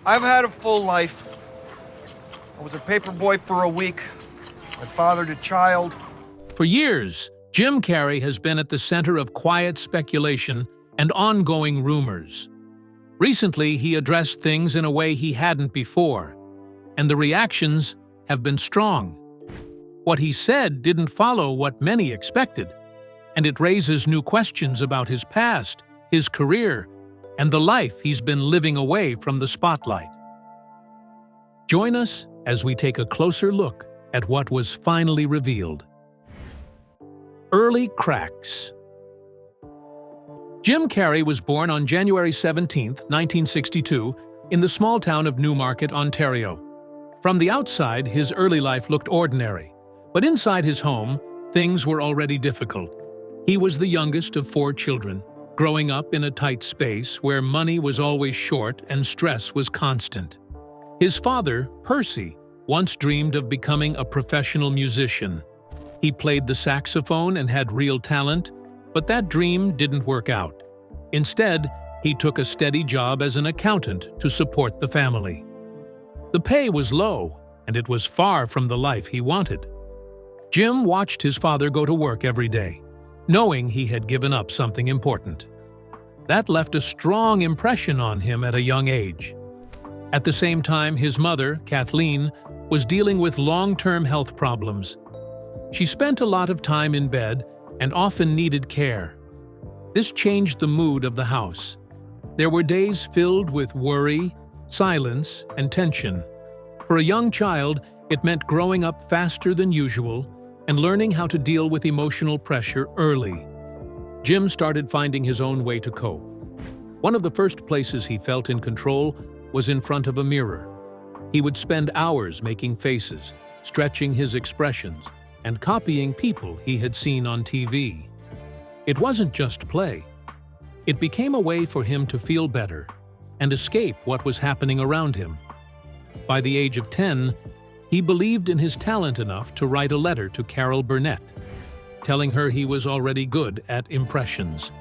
I've had a full life. I was a paper boy for a week. I fathered a child. For years, Jim Carrey has been at the center of quiet speculation and ongoing rumors. Recently, he addressed things in a way he hadn't before, and the reactions have been strong. What he said didn't follow what many expected, and it raises new questions about his past, his career, and the life he's been living away from the spotlight. Join us as we take a closer look at what was finally revealed. Early cracks. Jim Carrey was born on January 17, 1962, in the small town of Newmarket, Ontario. From the outside, his early life looked ordinary, but inside his home, things were already difficult. He was the youngest of 4 children, growing up in a tight space where money was always short and stress was constant. His father, Percy, once dreamed of becoming a professional musician. He played the saxophone and had real talent, but that dream didn't work out. Instead, he took a steady job as an accountant to support the family. The pay was low, and it was far from the life he wanted. Jim watched his father go to work every day, knowing he had given up something important. That left a strong impression on him at a young age. At the same time, his mother, Kathleen, was dealing with long-term health problems. She spent a lot of time in bed and often needed care. This changed the mood of the house. There were days filled with worry, silence, and tension. For a young child, it meant growing up faster than usual and learning how to deal with emotional pressure early. Jim started finding his own way to cope. One of the first places he felt in control was in front of a mirror. He would spend hours making faces, stretching his expressions, and copying people he had seen on TV. It wasn't just play. It became a way for him to feel better and escape what was happening around him. By the age of 10, he believed in his talent enough to write a letter to Carol Burnett, telling her he was already good at impressions.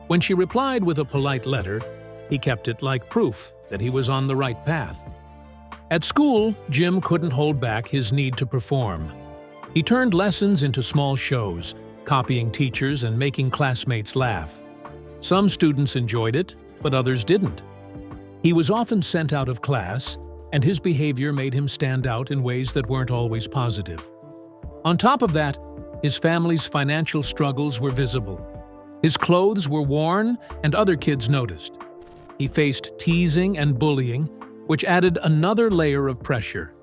When she replied with a polite letter, he kept it like proof that he was on the right path. At school, Jim couldn't hold back his need to perform. He turned lessons into small shows, copying teachers and making classmates laugh. Some students enjoyed it, but others didn't. He was often sent out of class, and his behavior made him stand out in ways that weren't always positive. On top of that, his family's financial struggles were visible. His clothes were worn, and other kids noticed. He faced teasing and bullying, which added another layer of pressure.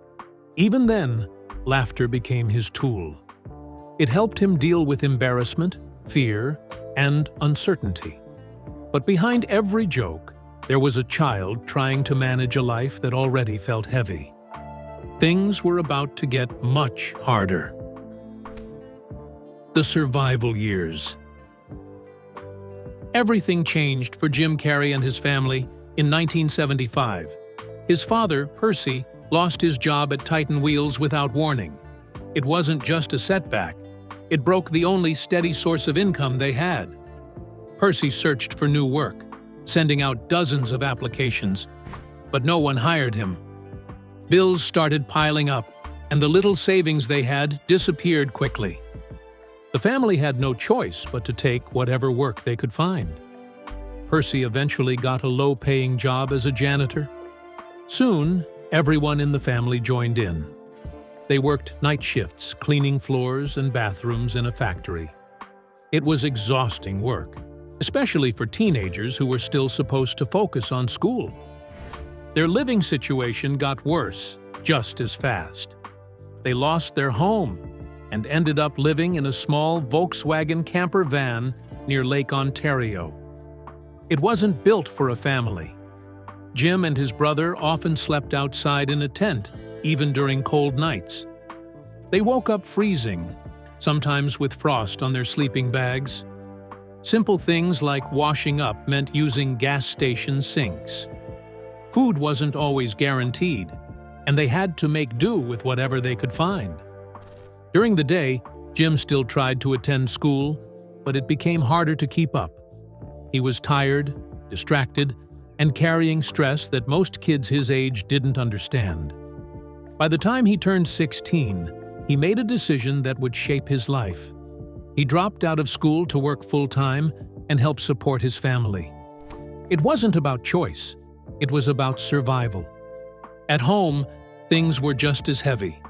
Even then, laughter became his tool. It helped him deal with embarrassment, fear, and uncertainty. But behind every joke, there was a child trying to manage a life that already felt heavy. Things were about to get much harder. The survival years. Everything changed for Jim Carrey and his family in 1975. His father, Percy, lost his job at Titan Wheels without warning. It wasn't just a setback. It broke the only steady source of income they had. Percy searched for new work, sending out dozens of applications, but no one hired him. Bills started piling up, and the little savings they had disappeared quickly. The family had no choice but to take whatever work they could find. Percy eventually got a low-paying job as a janitor. Soon, everyone in the family joined in. They worked night shifts, cleaning floors and bathrooms in a factory. It was exhausting work, especially for teenagers who were still supposed to focus on school. Their living situation got worse just as fast. They lost their home and ended up living in a small Volkswagen camper van near Lake Ontario. It wasn't built for a family. Jim and his brother often slept outside in a tent, even during cold nights. They woke up freezing, sometimes with frost on their sleeping bags. Simple things like washing up meant using gas station sinks. Food wasn't always guaranteed, and they had to make do with whatever they could find. During the day, Jim still tried to attend school, but it became harder to keep up. He was tired, distracted, and carrying stress that most kids his age didn't understand. By the time he turned 16, he made a decision that would shape his life. He dropped out of school to work full-time and help support his family. It wasn't about choice, it was about survival. At home, things were just as heavy.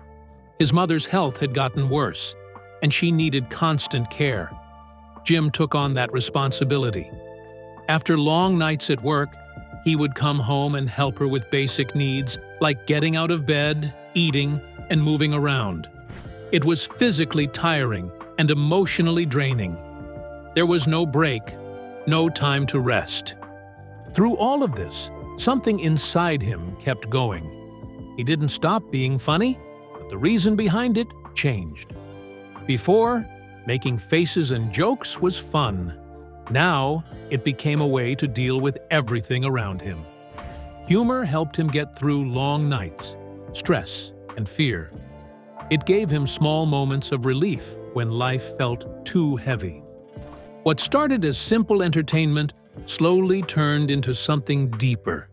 His mother's health had gotten worse, and she needed constant care. Jim took on that responsibility. After long nights at work, he would come home and help her with basic needs like getting out of bed, eating, and moving around. It was physically tiring and emotionally draining. There was no break, no time to rest. Through all of this, something inside him kept going. He didn't stop being funny, but the reason behind it changed. Before, making faces and jokes was fun. Now, it became a way to deal with everything around him. Humor helped him get through long nights, stress, and fear. It gave him small moments of relief when life felt too heavy. What started as simple entertainment slowly turned into something deeper.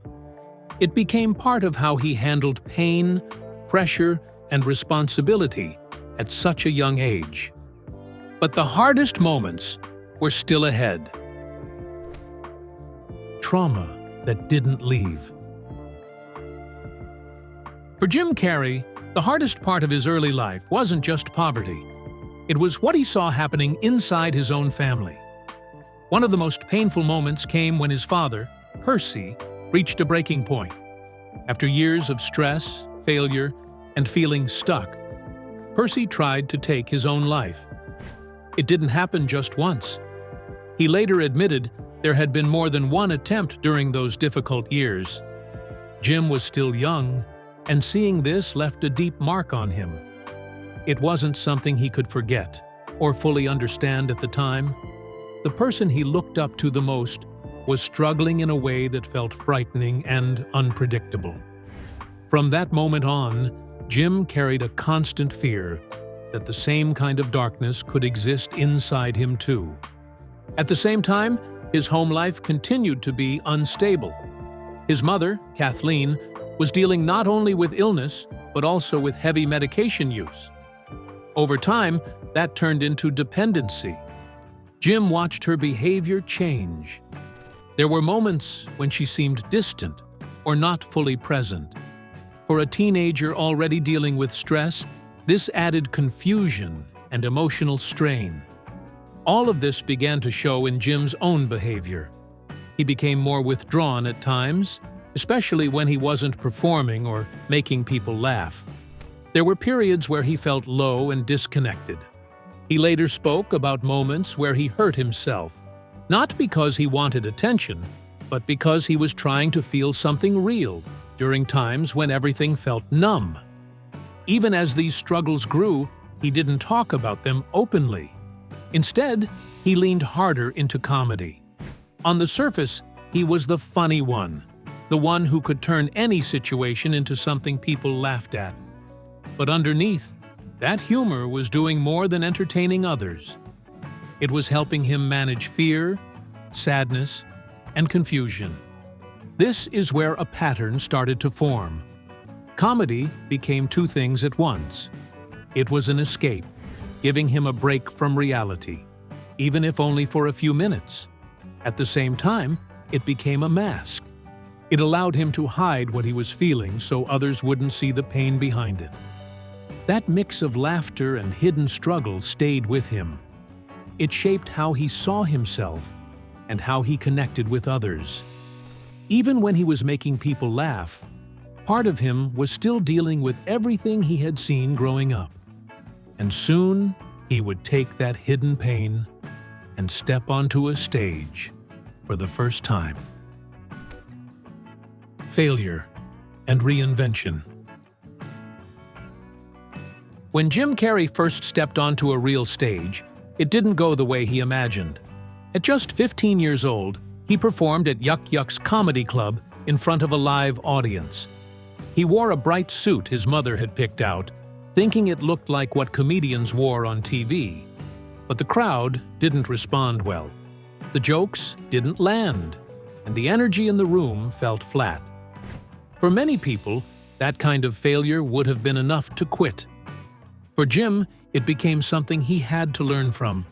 It became part of how he handled pain, pressure, and responsibility at such a young age. But the hardest moments were still ahead. Trauma that didn't leave. For Jim Carrey, the hardest part of his early life wasn't just poverty. It was what he saw happening inside his own family. One of the most painful moments came when his father, Percy, reached a breaking point. After years of stress, failure, and feeling stuck, Percy tried to take his own life. It didn't happen just once. He later admitted there had been more than one attempt during those difficult years. Jim was still young, and seeing this left a deep mark on him. It wasn't something he could forget or fully understand at the time. The person he looked up to the most was struggling in a way that felt frightening and unpredictable. From that moment on, Jim carried a constant fear that the same kind of darkness could exist inside him too. At the same time, his home life continued to be unstable. His mother, Kathleen, was dealing not only with illness, but also with heavy medication use. Over time, that turned into dependency. Jim watched her behavior change. There were moments when she seemed distant or not fully present. For a teenager already dealing with stress, this added confusion and emotional strain. All of this began to show in Jim's own behavior. He became more withdrawn at times, especially when he wasn't performing or making people laugh. There were periods where he felt low and disconnected. He later spoke about moments where he hurt himself, not because he wanted attention, but because he was trying to feel something real during times when everything felt numb. Even as these struggles grew, he didn't talk about them openly. Instead, he leaned harder into comedy. On the surface, he was the funny one, the one who could turn any situation into something people laughed at. But underneath, that humor was doing more than entertaining others. It was helping him manage fear, sadness, and confusion. This is where a pattern started to form. Comedy became two things at once. It was an escape, giving him a break from reality, even if only for a few minutes. At the same time, it became a mask. It allowed him to hide what he was feeling so others wouldn't see the pain behind it. That mix of laughter and hidden struggle stayed with him. It shaped how he saw himself and how he connected with others. Even when he was making people laugh, part of him was still dealing with everything he had seen growing up. And soon, he would take that hidden pain and step onto a stage for the first time. Failure and reinvention. When Jim Carrey first stepped onto a real stage, it didn't go the way he imagined. At just 15 years old, he performed at Yuck Yuck's Comedy Club in front of a live audience. He wore a bright suit his mother had picked out, thinking it looked like what comedians wore on TV. But the crowd didn't respond well. The jokes didn't land. and the energy in the room felt flat. For many people, that kind of failure would have been enough to quit. For Jim, it became something he had to learn from.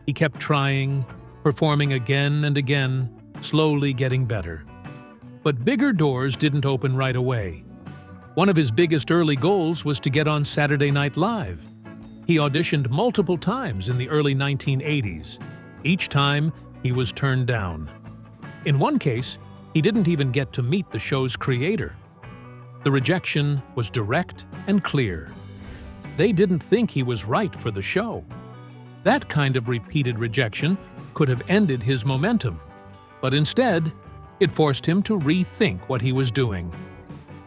He kept trying, performing again and again, slowly getting better. But bigger doors didn't open right away. One of his biggest early goals was to get on Saturday Night Live. He auditioned multiple times in the early 1980s. Each time, he was turned down. In one case, he didn't even get to meet the show's creator. The rejection was direct and clear. They didn't think he was right for the show. That kind of repeated rejection could have ended his momentum, but instead, it forced him to rethink what he was doing.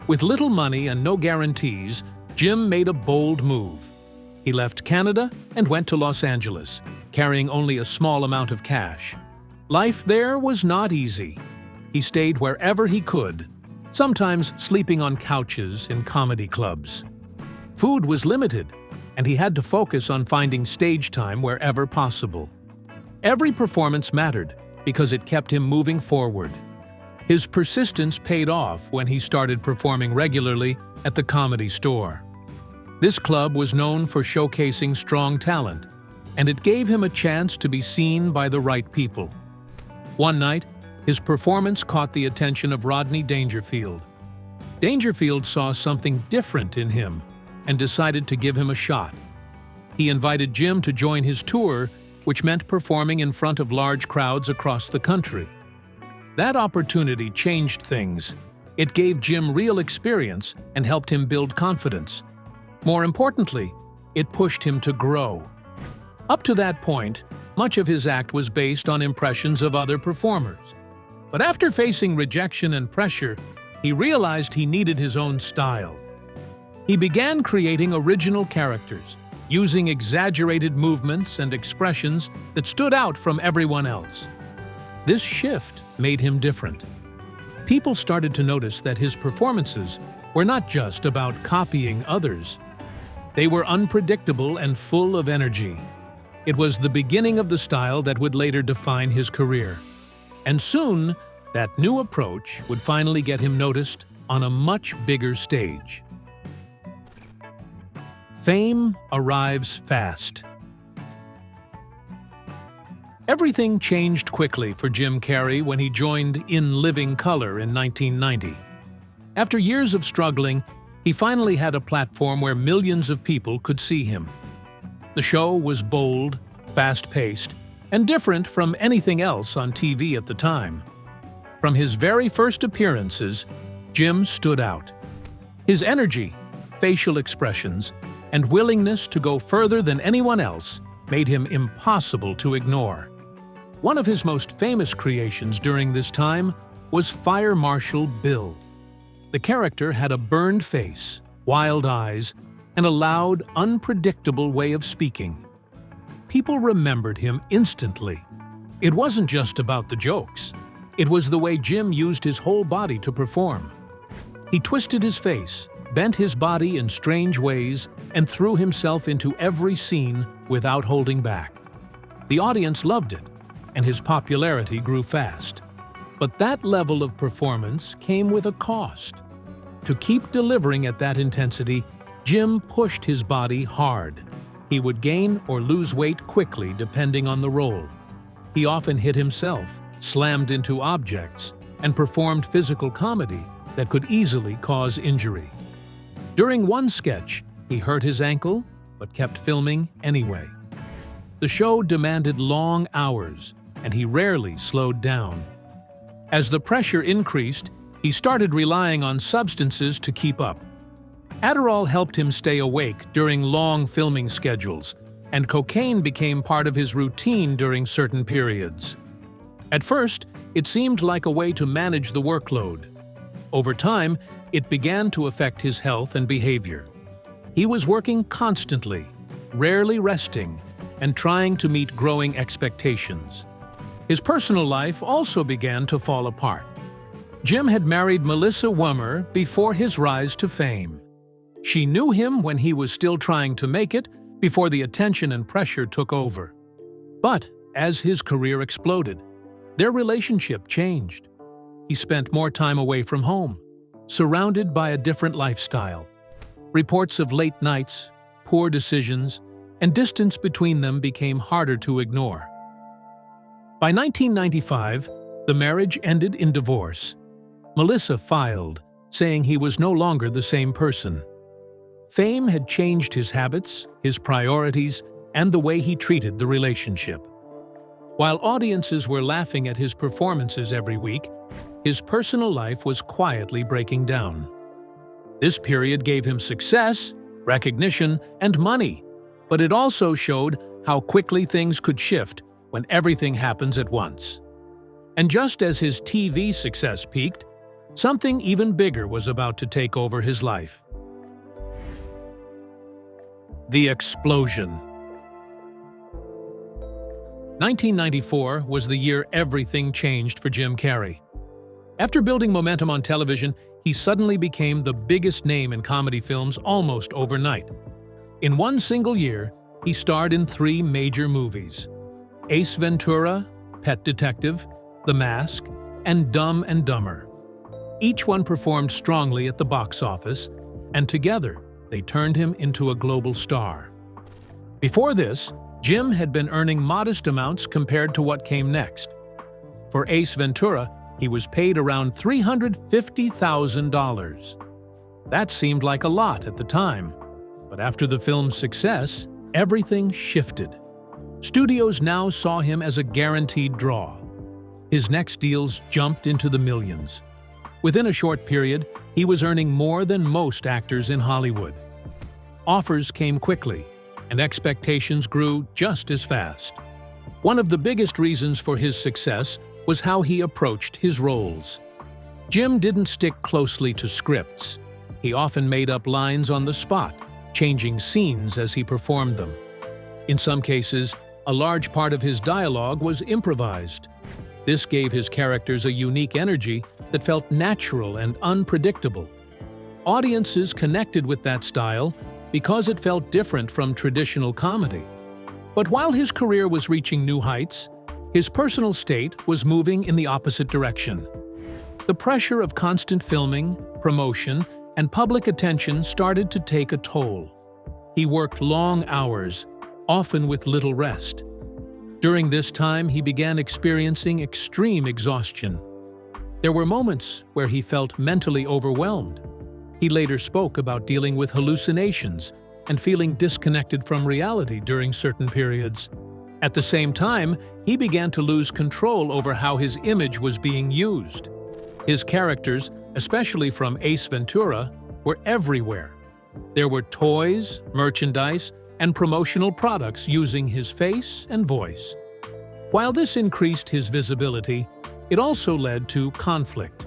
With little money and no guarantees, Jim made a bold move. He left Canada and went to Los Angeles, carrying only a small amount of cash. Life there was not easy. He stayed wherever he could, sometimes sleeping on couches in comedy clubs. Food was limited, and he had to focus on finding stage time wherever possible. Every performance mattered because it kept him moving forward. His persistence paid off when he started performing regularly at the Comedy Store. This club was known for showcasing strong talent, and it gave him a chance to be seen by the right people. One night, his performance caught the attention of Rodney Dangerfield. Dangerfield saw something different in him and decided to give him a shot. He invited Jim to join his tour, which meant performing in front of large crowds across the country. That opportunity changed things. It gave Jim real experience and helped him build confidence. More importantly, it pushed him to grow. Up to that point, much of his act was based on impressions of other performers. But after facing rejection and pressure, he realized he needed his own style. He began creating original characters, using exaggerated movements and expressions that stood out from everyone else. This shift made him different. People started to notice that his performances were not just about copying others. They were unpredictable and full of energy. It was the beginning of the style that would later define his career. And soon, that new approach would finally get him noticed on a much bigger stage. Fame arrives fast. Everything changed quickly for Jim Carrey when he joined In Living Color in 1990. After years of struggling, he finally had a platform where millions of people could see him. The show was bold, fast-paced, and different from anything else on TV at the time. From his very first appearances, Jim stood out. His energy, facial expressions, and willingness to go further than anyone else made him impossible to ignore. One of his most famous creations during this time was Fire Marshal Bill. The character had a burned face, wild eyes, and a loud, unpredictable way of speaking. People remembered him instantly. It wasn't just about the jokes. It was the way Jim used his whole body to perform. He twisted his face, bent his body in strange ways, and threw himself into every scene without holding back. The audience loved it, and his popularity grew fast. But that level of performance came with a cost. To keep delivering at that intensity, Jim pushed his body hard. He would gain or lose weight quickly depending on the role. He often hit himself, slammed into objects, and performed physical comedy that could easily cause injury. During one sketch, he hurt his ankle, but kept filming anyway. The show demanded long hours, and he rarely slowed down. As the pressure increased, he started relying on substances to keep up. Adderall helped him stay awake during long filming schedules, and cocaine became part of his routine during certain periods. At first, it seemed like a way to manage the workload. Over time, it began to affect his health and behavior. He was working constantly, rarely resting, and trying to meet growing expectations. His personal life also began to fall apart. Jim had married Melissa Wummer before his rise to fame. She knew him when he was still trying to make it, before the attention and pressure took over. But as his career exploded, their relationship changed. he spent more time away from home, surrounded by a different lifestyle. Reports of late nights, poor decisions, and distance between them became harder to ignore. By 1995, the marriage ended in divorce. Melissa filed, saying he was no longer the same person. Fame had changed his habits, his priorities, and the way he treated the relationship. While audiences were laughing at his performances every week, his personal life was quietly breaking down. This period gave him success, recognition, and money, but it also showed how quickly things could shift when everything happens at once. And just as his TV success peaked, something even bigger was about to take over his life. The explosion. 1994 was the year everything changed for Jim Carrey. After building momentum on television, he suddenly became the biggest name in comedy films almost overnight. In one single year, he starred in 3 major movies: Ace Ventura, Pet Detective, The Mask, and Dumb and Dumber. Each one performed strongly at the box office, and together they turned him into a global star. Before this, Jim had been earning modest amounts compared to what came next. For Ace Ventura, he was paid around $350,000. That seemed like a lot at the time, but after the film's success, everything shifted. Studios now saw him as a guaranteed draw. His next deals jumped into the millions. Within a short period, he was earning more than most actors in Hollywood. Offers came quickly, and expectations grew just as fast. One of the biggest reasons for his success was how he approached his roles. Jim didn't stick closely to scripts. He often made up lines on the spot, changing scenes as he performed them. In some cases, a large part of his dialogue was improvised. This gave his characters a unique energy that felt natural and unpredictable. Audiences connected with that style because it felt different from traditional comedy. But while his career was reaching new heights, his personal state was moving in the opposite direction. The pressure of constant filming, promotion, and public attention started to take a toll. He worked long hours, often with little rest. During this time, he began experiencing extreme exhaustion. There were moments where he felt mentally overwhelmed. He later spoke about dealing with hallucinations and feeling disconnected from reality during certain periods. At the same time, he began to lose control over how his image was being used. His characters, especially from Ace Ventura, were everywhere. There were toys, merchandise, and promotional products using his face and voice. While this increased his visibility, it also led to conflict.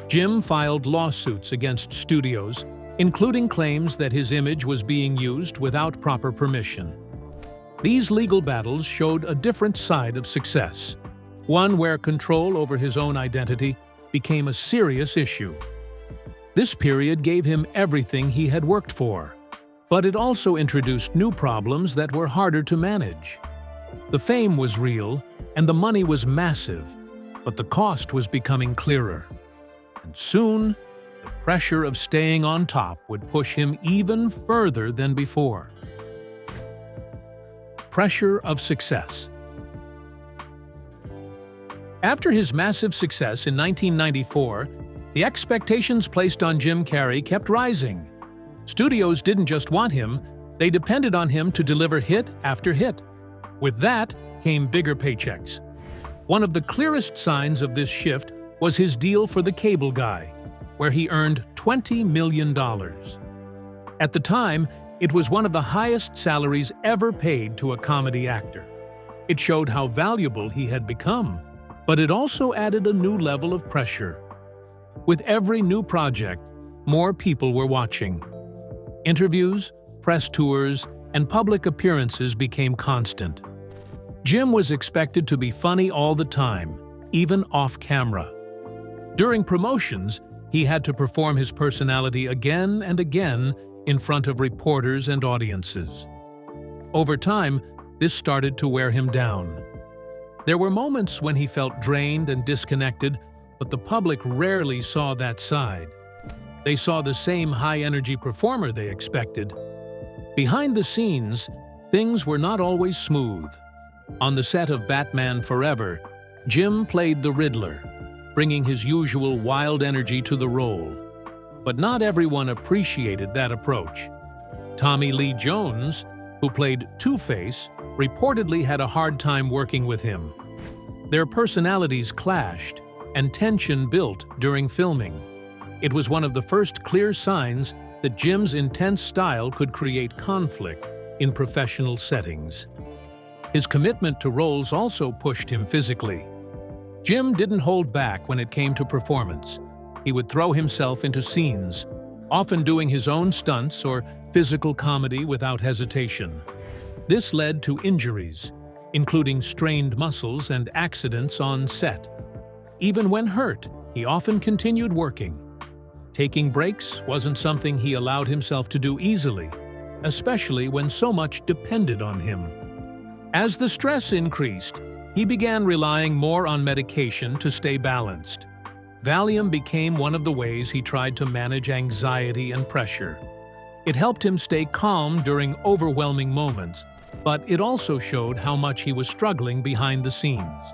Jim filed lawsuits against studios, including claims that his image was being used without proper permission. These legal battles showed a different side of success, one where control over his own identity became a serious issue. This period gave him everything he had worked for, but it also introduced new problems that were harder to manage. The fame was real, and the money was massive, but the cost was becoming clearer. And soon, the pressure of staying on top would push him even further than before. Pressure of success. After his massive success in 1994, the expectations placed on Jim Carrey kept rising. Studios didn't just want him, they depended on him to deliver hit after hit. With that came bigger paychecks. One of the clearest signs of this shift was his deal for The Cable Guy, where he earned $20 million. At the time, it was one of the highest salaries ever paid to a comedy actor. It showed how valuable he had become, but it also added a new level of pressure. With every new project, more people were watching. Interviews, press tours, and public appearances became constant. Jim was expected to be funny all the time, even off-camera. During promotions, he had to perform his personality again and again in front of reporters and audiences. Over time, this started to wear him down. There were moments when he felt drained and disconnected, but the public rarely saw that side. They saw the same high-energy performer they expected. Behind the scenes, things were not always smooth. On the set of Batman Forever, Jim played the Riddler, bringing his usual wild energy to the role. But not everyone appreciated that approach. Tommy Lee Jones, who played Two-Face, reportedly had a hard time working with him. Their personalities clashed, and tension built during filming. It was one of the first clear signs that Jim's intense style could create conflict in professional settings. His commitment to roles also pushed him physically. Jim didn't hold back when it came to performance. He would throw himself into scenes, often doing his own stunts or physical comedy without hesitation. This led to injuries, including strained muscles and accidents on set. Even when hurt, he often continued working. Taking breaks wasn't something he allowed himself to do easily, especially when so much depended on him. As the stress increased, he began relying more on medication to stay balanced. Valium became one of the ways he tried to manage anxiety and pressure. It helped him stay calm during overwhelming moments, but it also showed how much he was struggling behind the scenes.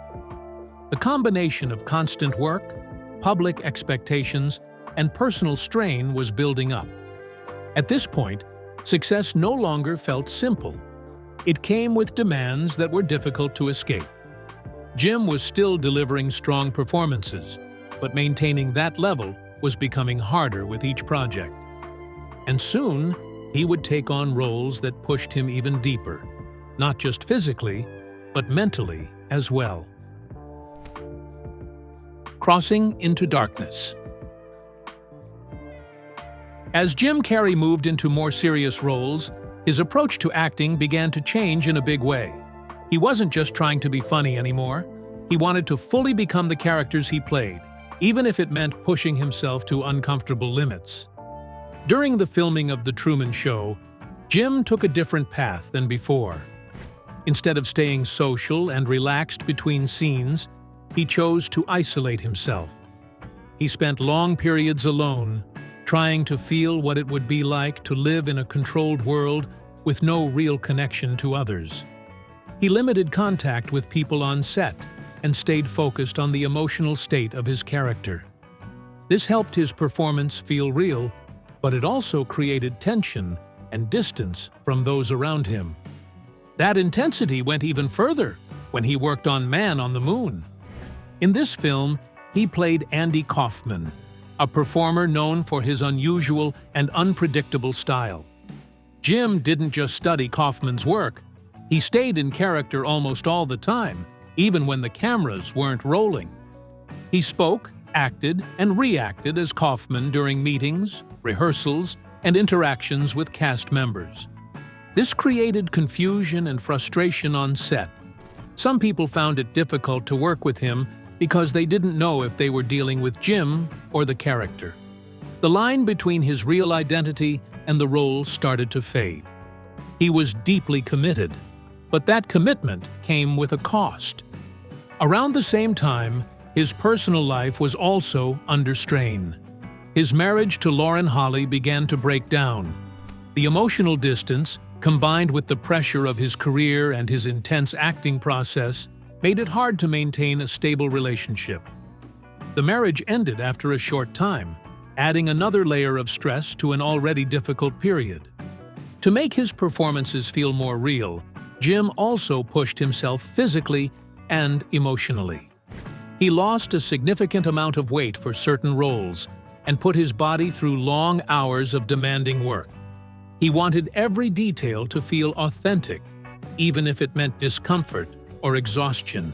The combination of constant work, public expectations, and personal strain was building up. At this point, success no longer felt simple. It came with demands that were difficult to escape. Jim was still delivering strong performances, but maintaining that level was becoming harder with each project. And soon, he would take on roles that pushed him even deeper, not just physically, but mentally as well. Crossing into darkness. As Jim Carrey moved into more serious roles, his approach to acting began to change in a big way. He wasn't just trying to be funny anymore. He wanted to fully become the characters he played, even if it meant pushing himself to uncomfortable limits. During the filming of The Truman Show, Jim took a different path than before. Instead of staying social and relaxed between scenes, he chose to isolate himself. He spent long periods alone, trying to feel what it would be like to live in a controlled world with no real connection to others. He limited contact with people on set and stayed focused on the emotional state of his character. This helped his performance feel real, but it also created tension and distance from those around him. That intensity went even further when he worked on Man on the Moon. In this film, he played Andy Kaufman, a performer known for his unusual and unpredictable style. Jim didn't just study Kaufman's work, he stayed in character almost all the time, even when the cameras weren't rolling. He spoke, acted, and reacted as Kaufman during meetings, rehearsals, and interactions with cast members. This created confusion and frustration on set. Some people found it difficult to work with him because they didn't know if they were dealing with Jim or the character. The line between his real identity and the role started to fade. He was deeply committed, but that commitment came with a cost. Around the same time, his personal life was also under strain. His marriage to Lauren Holly began to break down. The emotional distance, combined with the pressure of his career and his intense acting process, made it hard to maintain a stable relationship. The marriage ended after a short time, adding another layer of stress to an already difficult period. To make his performances feel more real, Jim also pushed himself physically and emotionally. He lost a significant amount of weight for certain roles and put his body through long hours of demanding work. He wanted every detail to feel authentic, even if it meant discomfort or exhaustion.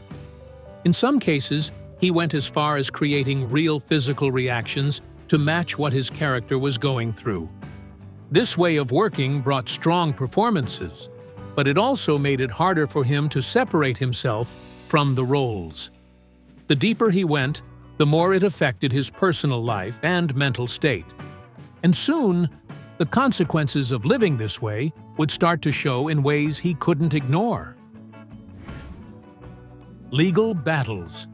In some cases, he went as far as creating real physical reactions to match what his character was going through. This way of working brought strong performances, but it also made it harder for him to separate himself from the roles. The deeper he went, the more it affected his personal life and mental state. And soon, the consequences of living this way would start to show in ways he couldn't ignore. Legal battles.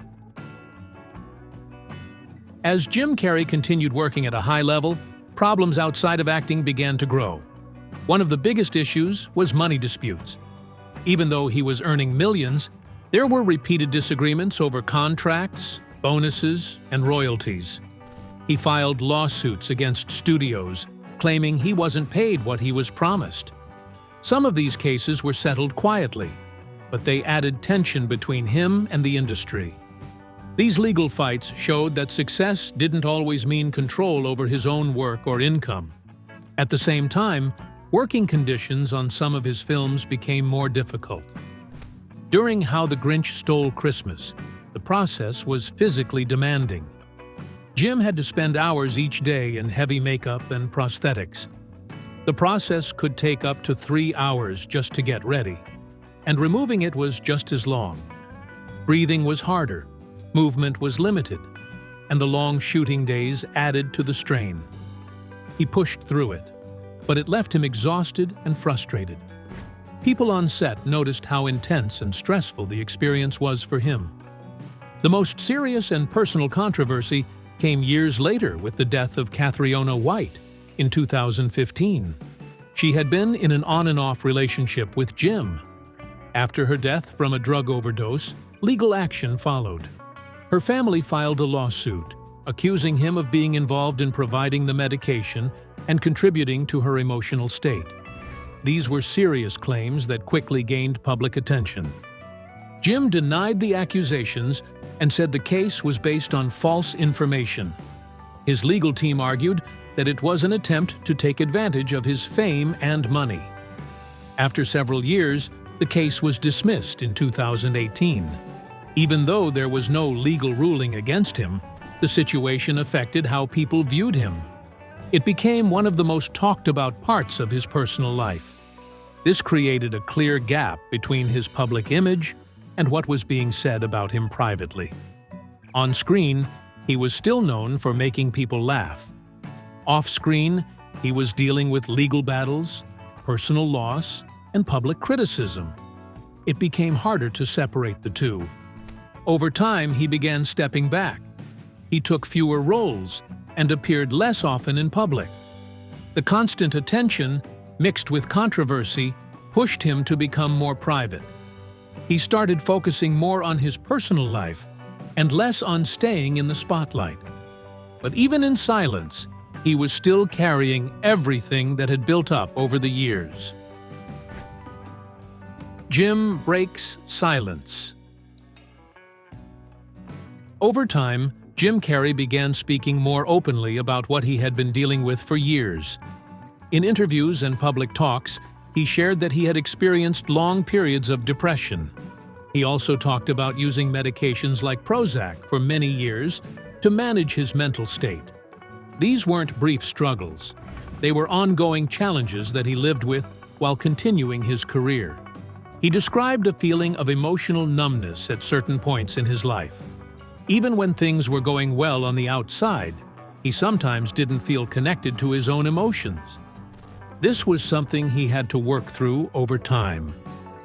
As Jim Carrey continued working at a high level, problems outside of acting began to grow. One of the biggest issues was money disputes. Even though he was earning millions, there were repeated disagreements over contracts, bonuses, and royalties. He filed lawsuits against studios, claiming he wasn't paid what he was promised. Some of these cases were settled quietly, but they added tension between him and the industry. These legal fights showed that success didn't always mean control over his own work or income. At the same time, working conditions on some of his films became more difficult. During How the Grinch Stole Christmas, the process was physically demanding. Jim had to spend hours each day in heavy makeup and prosthetics. The process could take up to 3 hours just to get ready, and removing it was just as long. Breathing was harder, movement was limited, and the long shooting days added to the strain. He pushed through it, but it left him exhausted and frustrated. People on set noticed how intense and stressful the experience was for him. The most serious and personal controversy came years later with the death of Catriona White in 2015. She had been in an on-and-off relationship with Jim. After her death from a drug overdose, legal action followed. Her family filed a lawsuit, accusing him of being involved in providing the medication and contributing to her emotional state. These were serious claims that quickly gained public attention. Jim denied the accusations and said the case was based on false information. His legal team argued that it was an attempt to take advantage of his fame and money. After several years, the case was dismissed in 2018. Even though there was no legal ruling against him, the situation affected how people viewed him. It became one of the most talked about parts of his personal life. This created a clear gap between his public image and what was being said about him privately. On screen, he was still known for making people laugh. Off-screen, he was dealing with legal battles, personal loss, and public criticism. It became harder to separate the two. Over time, he began stepping back. He took fewer roles and appeared less often in public. The constant attention, mixed with controversy, pushed him to become more private. He started focusing more on his personal life and less on staying in the spotlight. But even in silence, he was still carrying everything that had built up over the years. Jim breaks silence. Over time, Jim Carrey began speaking more openly about what he had been dealing with for years. In interviews and public talks, he shared that he had experienced long periods of depression. He also talked about using medications like Prozac for many years to manage his mental state. These weren't brief struggles. They were ongoing challenges that he lived with while continuing his career. He described a feeling of emotional numbness at certain points in his life. Even when things were going well on the outside, he sometimes didn't feel connected to his own emotions. This was something he had to work through over time.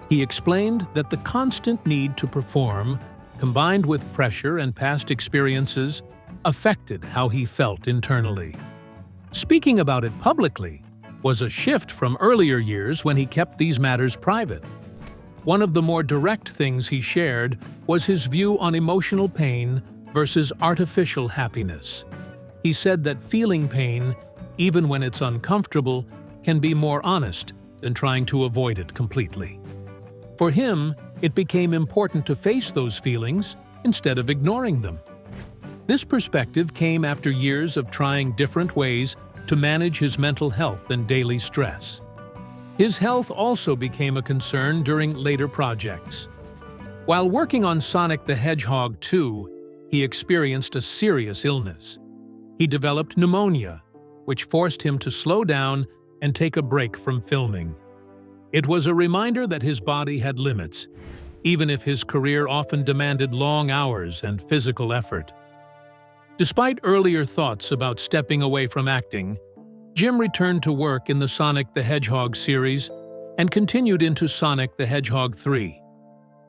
He explained that the constant need to perform, combined with pressure and past experiences, affected how he felt internally. Speaking about it publicly was a shift from earlier years when he kept these matters private. One of the more direct things he shared was his view on emotional pain versus artificial happiness. He said that feeling pain, even when it's uncomfortable, can be more honest than trying to avoid it completely. For him, it became important to face those feelings instead of ignoring them. This perspective came after years of trying different ways to manage his mental health and daily stress. His health also became a concern during later projects. While working on Sonic the Hedgehog 2, he experienced a serious illness. He developed pneumonia, which forced him to slow down and take a break from filming. It was a reminder that his body had limits, even if his career often demanded long hours and physical effort. Despite earlier thoughts about stepping away from acting, Jim returned to work in the Sonic the Hedgehog series and continued into Sonic the Hedgehog 3.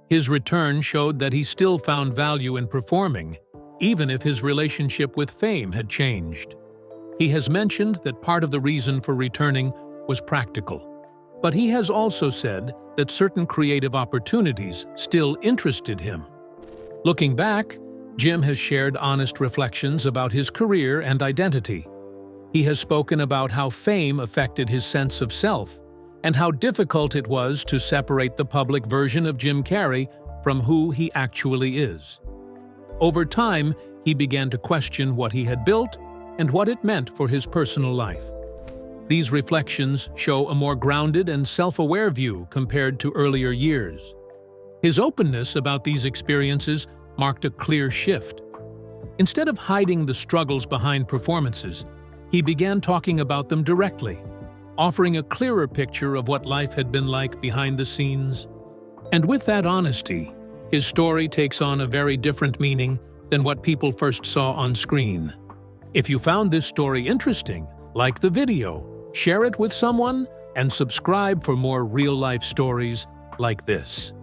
His return showed that he still found value in performing, even if his relationship with fame had changed. He has mentioned that part of the reason for returning was practical, but he has also said that certain creative opportunities still interested him. Looking back, Jim has shared honest reflections about his career and identity. He has spoken about how fame affected his sense of self and how difficult it was to separate the public version of Jim Carrey from who he actually is. Over time, he began to question what he had built and what it meant for his personal life. These reflections show a more grounded and self-aware view compared to earlier years. His openness about these experiences marked a clear shift. Instead of hiding the struggles behind performances, he began talking about them directly, offering a clearer picture of what life had been like behind the scenes. And with that honesty, his story takes on a very different meaning than what people first saw on screen. If you found this story interesting, like the video, share it with someone, and subscribe for more real-life stories like this.